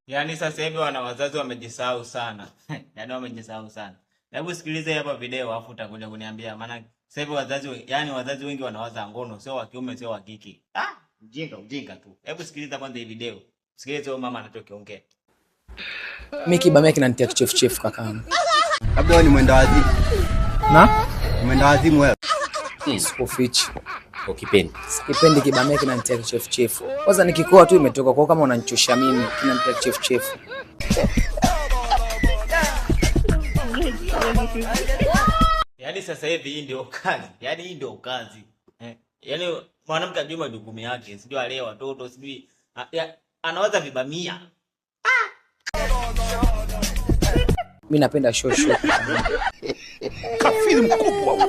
Yaani sasa hivi wana wazazi wamejisahau sana. Yaani wamejisahau sana. Hebu sikiliza hapa video afu utakuja kuniambia maana sasa hivi wazazi wengi wanawaza ngono sio wa kiume sio wa kike. Ujinga tu. Hebu sikiliza kwanza hii video. Sikiliza huyo mama anachokiongea. Mimi kibamia kinanitia kichefuchefu kakaangu. Labda wewe ni mwenda wazimu. Na? Mwenda wazimu wewe. Sikufichi. Ukipendi. Sikipendi kibamia kinanitia kichefuchefu. Kwanza nikikoa tu imetoka kwa kama unanichosha mimi kinanitia kichefuchefu. Yaani sasa hivi hii ndio kazi. Yaani hii ndio kazi. Yaani mwanamke ajue majukumu yake, sijui alee watoto, sijui anawaza vibamia. Mimi napenda show. Kafiri mkubwa.